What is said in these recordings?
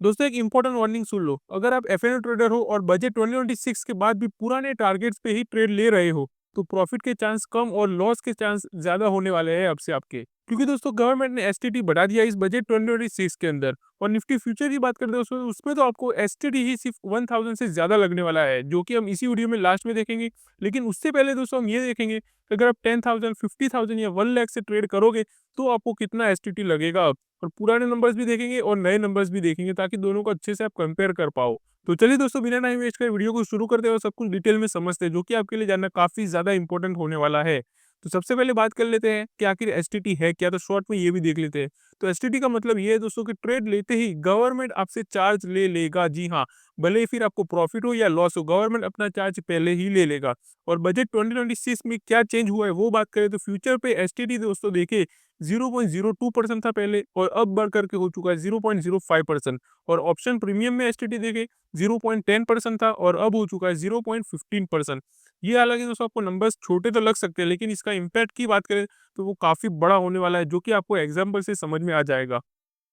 दोस्तों एक important warning सुन लो। अगर आप एफएनओ ट्रेडर हो और बजट 2026 के बाद भी पुराने टारगेट्स पे ही ट्रेड ले रहे हो, तो प्रॉफिट के चांस कम और लॉस के चांस ज्यादा होने वाले हैं अब से आपके। क्योंकि दोस्तों गवर्नमेंट ने एसटीटी बढ़ा दिया इस बजट 2026 के अंदर। और निफ्टी फ्यूचर की बात करते हैं दोस्तों, उसमें तो आपको एसटीटी ही सिर्फ 1000 से ज्यादा लगने वाला है, जो कि हम इसी वीडियो में लास्ट में देखेंगे। लेकिन उससे पहले दोस्तों हम ये देखेंगे कि अगर आप 10,000, 50,000 या 1 लाख से ट्रेड करोगे तो आपको कितना एसटीटी लगेगा। और पुराने नंबर्स भी देखेंगे और नए नंबर्स भी देखेंगे, ताकि दोनों को अच्छे से आप कंपेयर कर पाओ। तो चलिए दोस्तों, बिना टाइम वेस्ट करे वीडियो को शुरू करते हैं और सब कुछ डिटेल में समझते हैं, जो कि आपके लिए जानना काफ़ी ज़्यादा इंपॉर्टेंट होने वाला है। तो सबसे पहले बात कर लेते हैं कि आखिर एसटीटी है क्या, तो शॉर्ट में ये भी देख लेते हैं। तो एसटीटी का मतलब ये है दोस्तों कि ट्रेड लेते ही गवर्नमेंट आपसे चार्ज ले लेगा। जी हाँ, भले ही फिर आपको प्रॉफिट हो या लॉस हो, गवर्नमेंट अपना चार्ज पहले ही ले लेगा। और बजट 2026 में क्या चेंज हुआ है वो बात करें तो फ्यूचर पे एसटीटी दोस्तों देखिए 0.02% था पहले, और अब बढ़ करके हो चुका है 0.05%। और ऑप्शन प्रीमियम में एसटीटी देखे 0.10% था और अब हो चुका है 0.15%। ये हालांकि दोस्तों आपको नंबर्स छोटे तो लग सकते हैं, लेकिन इसका इम्पैक्ट की बात करें तो वो काफी बड़ा होने वाला है, जो कि आपको एग्जाम्पल से समझ में आ जाएगा।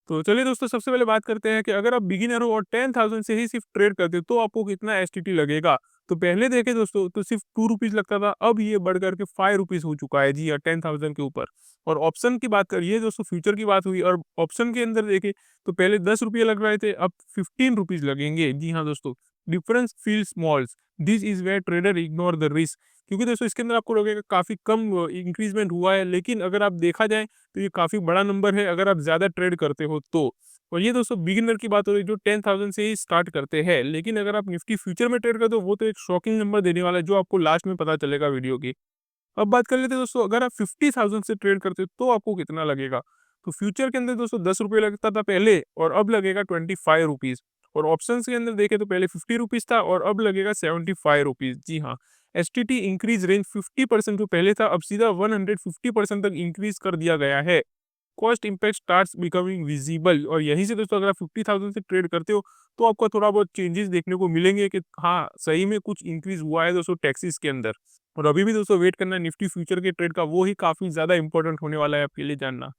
तो चलिए दोस्तों, सबसे पहले बात करते हैं कि अगर आप बिगिनर हो और 10,000 से ही सिर्फ ट्रेड करते हो तो आपको कितना एसटीटी लगेगा। तो पहले देखें दोस्तों तो सिर्फ 2 रुपीज लगता था, अब ये बढ़ करके 5 रुपीज हो चुका है। जी हाँ, 10,000 के ऊपर। और ऑप्शन की बात करिए दोस्तों, फ्यूचर की बात हुई और ऑप्शन के अंदर देखें तो पहले 10 रुपये लग रहे थे, अब 15 रुपीज लगेंगे। जी हाँ दोस्तों, difference feel small, this is where trader ignore the risk. क्योंकि दोस्तों इसके अंदर आपको लगेगा काफी कम इंक्रीजमेंट हुआ है, लेकिन अगर आप देखा जाए तो ये काफ़ी बड़ा नंबर है अगर आप ज़्यादा ट्रेड करते हो तो। और ये दोस्तों बिगिनर की बात हो रही है जो 10,000 से ही स्टार्ट करते हैं। लेकिन अगर आप निफ्टी फ्यूचर में ट्रेड करते हो वो तो एक शॉकिंग नंबर देने वाला है, जो आपको लास्ट में पता चलेगा वीडियो की। अब बात कर लेते हैं दोस्तों, अगर आप 50,000 से ट्रेड करते हो तो आपको कितना लगेगा। तो फ्यूचर के अंदर दोस्तों 10 रुपये लगता था पहले, और अब लगेगा 25 रुपीज़। और ऑप्शन के अंदर देखें तो पहले 50 रुपीज़ था और अब लगेगा 75 रुपीज़। जी हाँ, S T T increase range 50% जो पहले था अब सीधा 150% तक इंक्रीज कर दिया गया है। Cost impact starts becoming visible. और यहीं से दोस्तों अगर आप 50,000 से ट्रेड करते हो तो आपको थोड़ा बहुत चेंजेस देखने को मिलेंगे कि हाँ, सही में कुछ इंक्रीज हुआ है दोस्तों टैक्सेस के अंदर। और अभी भी दोस्तों वेट करना है निफ्टी फ्यूचर के ट्रेड का, वो ही काफ़ी ज़्यादा इंपॉर्टेंट होने वाला है आपके लिए जानना।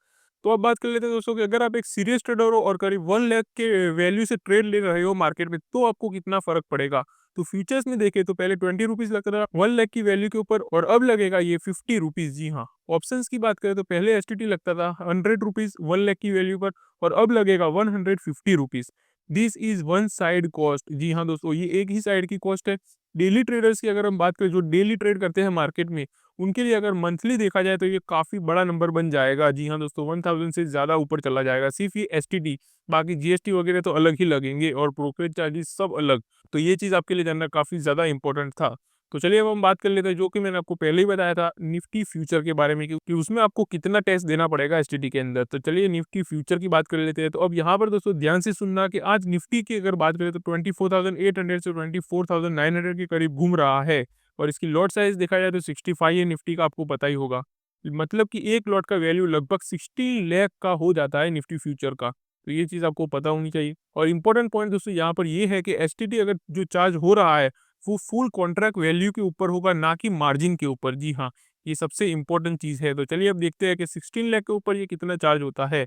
तो अब बात कर लेते हैं दोस्तों कि अगर आप एक सीरियस ट्रेडर हो और करीब 1 लाख के वैल्यू से ट्रेड ले रहे हो मार्केट में, तो आपको कितना फ़र्क पड़ेगा। तो फ्यूचर्स में देखें तो पहले 20 रुपीज़ लगता था 1 लाख की वैल्यू के ऊपर, और अब लगेगा ये 50 रुपीज़। जी हाँ, ऑप्शंस की बात करें तो पहले एसटीटी लगता था 100 रुपीज़ 1 लाख की वैल्यू पर, और अब लगेगा 150 rupees. This is one side cost. जी हाँ दोस्तों, ये एक ही साइड की कॉस्ट है। डेली ट्रेडर्स की अगर हम बात करें जो डेली ट्रेड करते हैं मार्केट में, उनके लिए अगर मंथली देखा जाए तो ये काफ़ी बड़ा नंबर बन जाएगा। जी हाँ दोस्तों, 1000 से ज़्यादा ऊपर चला जाएगा सिर्फ ये एसटीटी। बाकी जीएसटी वगैरह तो अलग ही लगेंगे और ब्रोकरेज चार्जेस सब अलग। तो ये चीज़ आपके लिए जानना काफ़ी ज़्यादा इंपॉर्टेंट था। तो चलिए अब हम बात कर लेते हैं जो कि मैंने आपको पहले ही बताया था निफ्टी फ्यूचर के बारे में, कि उसमें आपको कितना टेस्ट देना पड़ेगा एसटीटी के अंदर। तो चलिए निफ्टी फ्यूचर की बात कर लेते हैं। तो अब यहाँ पर दोस्तों ध्यान से सुनना कि आज निफ्टी की अगर बात करें तो 24,800 से 24,900 के करीब घूम रहा है। और इसकी लॉट साइज देखा जाए तो 65 है निफ्टी का, आपको पता ही होगा। मतलब कि एक लॉट का वैल्यू लगभग 16 लाख का हो जाता है निफ्टी फ्यूचर का। तो ये चीज़ आपको पता होनी चाहिए। और इम्पोर्टेंट पॉइंट दोस्तों यहाँ पर ये है कि एसटीटी अगर जो चार्ज हो रहा है वो फुल कॉन्ट्रैक्ट वैल्यू के ऊपर होगा, ना कि मार्जिन के ऊपर। जी हाँ, ये सबसे इम्पोर्टेंट चीज़ है। तो चलिए अब देखते हैं कि 16 लाख के ऊपर ये कितना चार्ज होता है।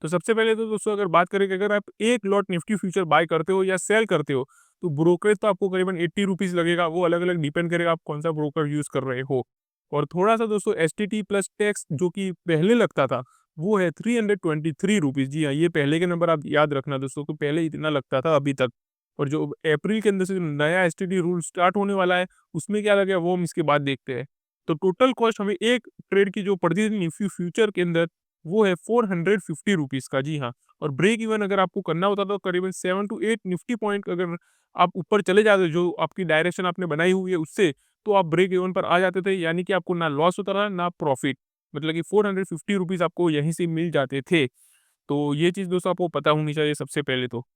तो सबसे पहले तो दोस्तों अगर बात करें कि अगर आप एक लॉट निफ्टी फ्यूचर बाय करते हो या सेल करते हो, तो ब्रोकरेज तो आपको करीबन 80 रुपीज़ लगेगा। वो अलग अलग डिपेंड करेगा आप कौन सा ब्रोकर यूज़ कर रहे हो। और थोड़ा सा दोस्तों एसटीटी प्लस टैक्स जो कि पहले लगता था, वो है 323 रुपीज़। जी हाँ, ये पहले के नंबर आप याद रखना दोस्तों, को पहले इतना लगता था अभी तक। और जो अप्रैल के अंदर से जो नया एसटीडी रूल स्टार्ट होने वाला है, उसमें क्या लगेगा वो हम इसके बाद देखते हैं। तो टोटल कॉस्ट हमें एक ट्रेड की जो पड़ती थी निफ्टी फ्यूचर के अंदर, वो है 450 रुपीज़ का। जी हाँ, और ब्रेक इवन अगर आपको करना होता तो करीबन 7 टू 8 निफ्टी पॉइंट अगर आप ऊपर चले जाते हो, जो आपकी डायरेक्शन आपने बनाई हुई है उससे, तो आप ब्रेक इवन पर आ जाते थे। यानी कि आपको ना लॉस होता था ना प्रॉफिट। मतलब कि 450 रुपीज़ आपको यहीं से मिल जाते थे। तो ये चीज़ दोस्तों आपको पता होनी चाहिए सबसे पहले तो।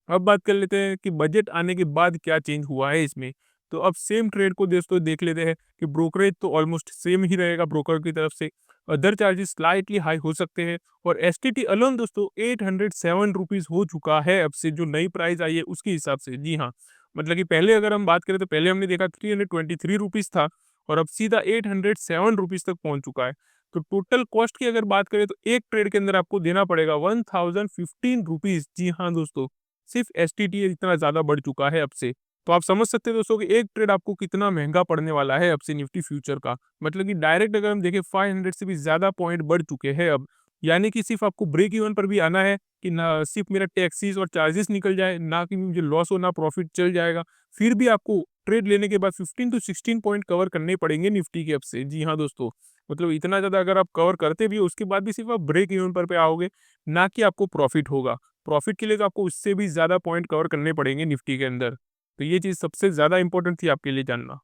अब बात कर लेते हैं कि बजट आने के बाद क्या चेंज हुआ है इसमें। तो अब सेम ट्रेड को दोस्तों देख लेते हैं कि ब्रोकरेज तो ऑलमोस्ट सेम ही रहेगा ब्रोकर की तरफ से। अदर चार्जेस स्लाइटली हाई हो सकते हैं। और एसटीटी अलोन दोस्तों 807 रुपीज़ हो चुका है अब से, जो नई प्राइस आई है उसके हिसाब से। जी हाँ, मतलब कि पहले अगर हम बात करें तो पहले हमने देखा 323 रुपीज़ था, और अब सीधा 807 रुपीज़ तक पहुंच चुका है। तो टोटल कॉस्ट की अगर बात करें तो एक ट्रेड के अंदर आपको देना पड़ेगा 1015 रुपीज़। जी हाँ दोस्तों, सिर्फ एसटीटी इतना ज़्यादा बढ़ चुका है अब से। तो आप समझ सकते हैं दोस्तों कि एक ट्रेड आपको कितना महँगा पड़ने वाला है अब से निफ्टी फ्यूचर का। मतलब कि डायरेक्ट अगर हम देखें 500 से भी ज़्यादा पॉइंट बढ़ चुके हैं अब। यानी कि सिर्फ़ आपको ब्रेक इवन पर भी आना है कि ना सिर्फ़ मेरा टैक्सेस और चार्जेस निकल जाए, ना कि मुझे लॉस हो ना प्रॉफ़िट चल जाएगा। फिर भी आपको ट्रेड लेने के बाद 15 टू 16 पॉइंट कवर करने पड़ेंगे निफ्टी के अब से। जी हाँ दोस्तों, मतलब इतना ज़्यादा अगर आप कवर करते भी हो उसके बाद भी सिर्फ़ आप ब्रेक इवन पर पे आओगे, ना कि आपको प्रॉफ़िट होगा। प्रॉफ़िट के लिए तो आपको उससे भी ज़्यादा पॉइंट कवर करने पड़ेंगे निफ्टी के अंदर। तो ये चीज़ सबसे ज़्यादा इम्पोर्टेंट थी आपके लिए जानना।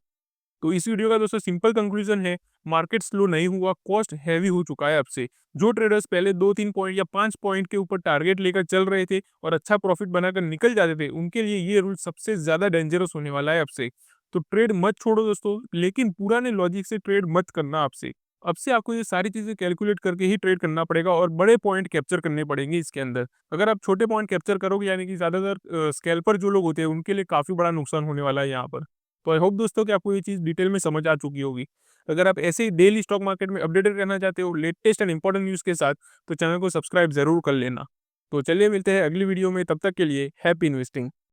तो इस वीडियो का दोस्तों सिंपल कंक्लूजन है, मार्केट स्लो नहीं हुआ, कॉस्ट हैवी हो चुका है अब से। जो ट्रेडर्स पहले 2-3 पॉइंट या 5 पॉइंट के ऊपर टारगेट लेकर चल रहे थे और अच्छा प्रॉफिट बनाकर निकल जाते थे, उनके लिए ये रूल सबसे ज़्यादा डेंजरस होने वाला है अब से। तो ट्रेड मत छोड़ो दोस्तों, लेकिन पुराने लॉजिक से ट्रेड मत करना अब से। अब से आपको ये सारी चीज़ें कैलकुलेट करके ही ट्रेड करना पड़ेगा और बड़े पॉइंट कैप्चर करने पड़ेंगे इसके अंदर। अगर आप छोटे पॉइंट कैप्चर करोगे यानी कि ज़्यादातर स्कैल्पर जो लोग होते हैं, उनके लिए काफ़ी बड़ा नुकसान होने वाला है यहाँ पर। तो आई होप दोस्तों कि आपको ये चीज़ डिटेल में समझ आ चुकी होगी। अगर आप ऐसे ही डेली स्टॉक मार्केट में अपडेटेड रहना चाहते हो लेटेस्ट एंड इंपॉर्टेंट न्यूज़ के साथ, तो चैनल को सब्सक्राइब ज़रूर कर लेना। तो चलिए मिलते हैं अगली वीडियो में, तब तक के लिए हैप्पी इन्वेस्टिंग।